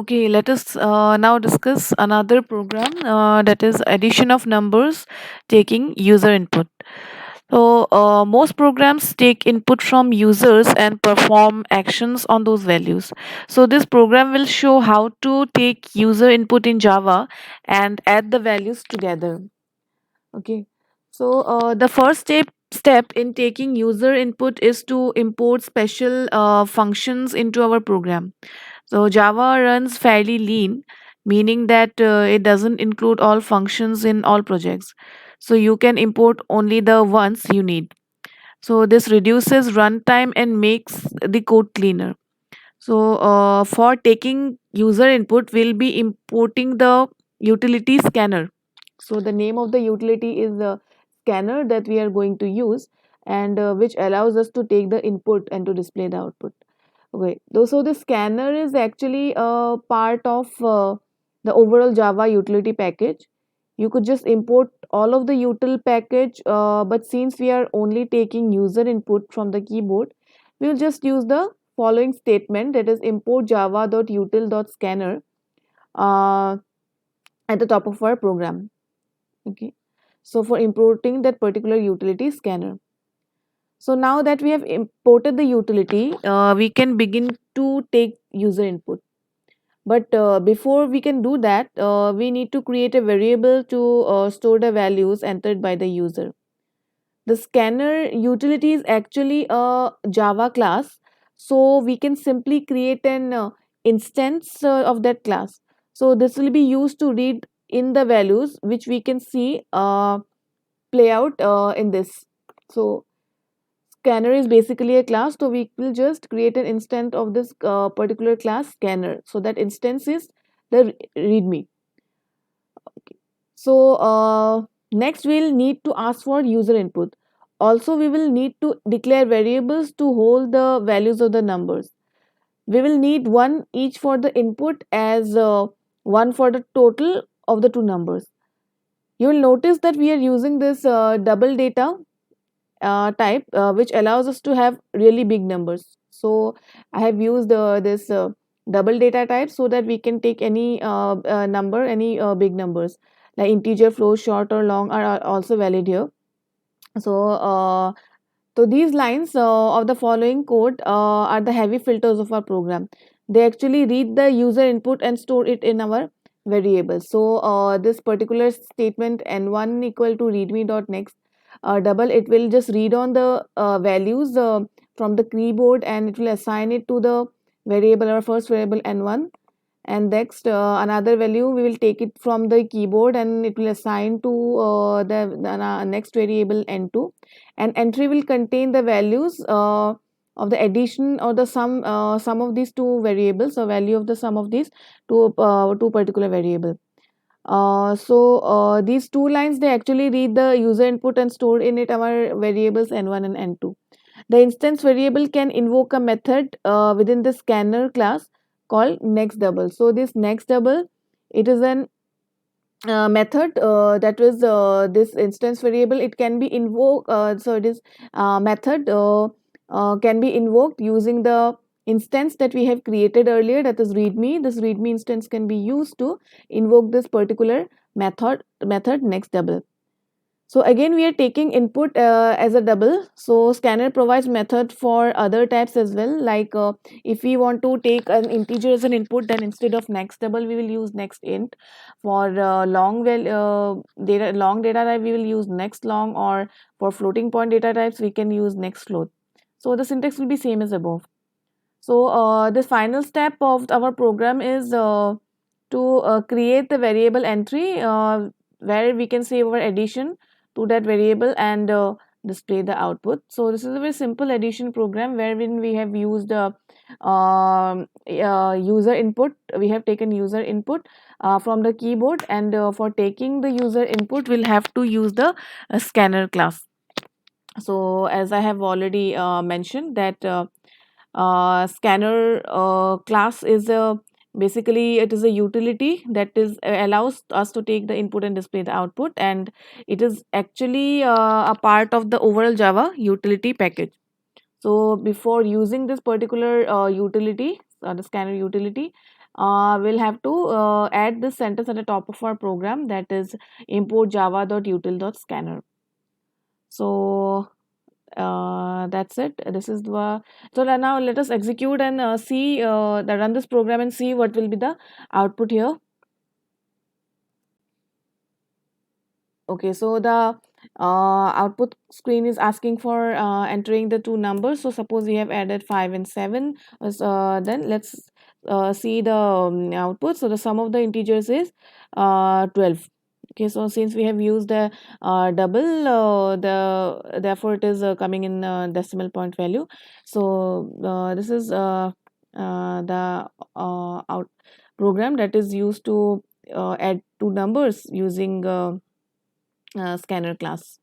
Okay, let us now discuss another program that is addition of numbers taking user input. So, most programs take input from users and perform actions on those values. So, this program will show how to take user input in Java and add the values together. Okay. So, the first step in taking user input is to import special functions into our program. So Java runs fairly lean, meaning that it doesn't include all functions in all projects. So you can import only the ones you need. So this reduces runtime and makes the code cleaner. So for taking user input, we'll be importing the utility scanner. So the name of the utility is the scanner that we are going to use, and which allows us to take the input and to display the output. Okay, so the scanner is actually a part of the overall Java utility package. You could just import all of the util package, but since we are only taking user input from the keyboard, we'll just use the following statement, that is import java.util.scanner uh, at the top of our program. Okay, so for importing that particular utility scanner. So now that we have imported the utility, we can begin to take user input. But before we can do that, we need to create a variable to store the values entered by the user. The scanner utility is actually a Java class, so we can simply create an instance of that class. So this will be used to read in the values which we can see play out in this. So scanner is basically a class, so we will just create an instance of this particular class scanner. So that instance is the readme. So next we'll need to ask for user input. Also we will need to declare variables to hold the values of the numbers. We will need one each for the input as one for the total of the two numbers. You will notice that we are using this double data type, which allows us to have really big numbers. So I have used this double data type so that we can take any number, any big numbers like integer, float, short or long are also valid here. So these lines of the following code are the heavy filters of our program. They actually read the user input and store it in our variable. So this particular statement n1 equal to readme dot next double, it will just read on the values from the keyboard and it will assign it to the variable, our first variable n1, and next another value we will take it from the keyboard and it will assign to the next variable n2, and entry will contain the values of the addition or the sum of these two variables, or value of the sum of these two particular variable. These two lines, they actually read the user input and store in it our variables n1 and n2. The instance variable can invoke a method within the scanner class called next double. So this next double, it is an method that is this instance variable. It can be invoked. So it is method can be invoked using the instance that we have created earlier. That is readme. This readme instance can be used to invoke this particular method next double. So again, we are taking input as a double. So scanner provides method for other types as well. Like if we want to take an integer as an input, then instead of next double, we will use next int. For long data type, we will use next long, or for floating point data types, we can use next float. So the syntax will be same as above. So the final step of our program is to create the variable entry where we can save our addition to that variable and display the output. So this is a very simple addition program wherein we have used user input. We have taken user input from the keyboard, and for taking the user input, we'll have to use the scanner class. So as I have already mentioned that scanner class is a basically it is a utility that is allows us to take the input and display the output, and it is actually a part of the overall Java utility package. So before using this particular utility, the scanner utility, we'll have to add this sentence at the top of our program, that is import java.util.scanner. So that's it. This is the so now let us execute and see run this program and see what will be the output here. Okay, so the output screen is asking for entering the two numbers. So suppose we have added 5 and 7. Then let's see the output. So the sum of the integers is 12. Okay, so since we have used the double, therefore it is coming in decimal point value. So this is the out program that is used to add two numbers using scanner class.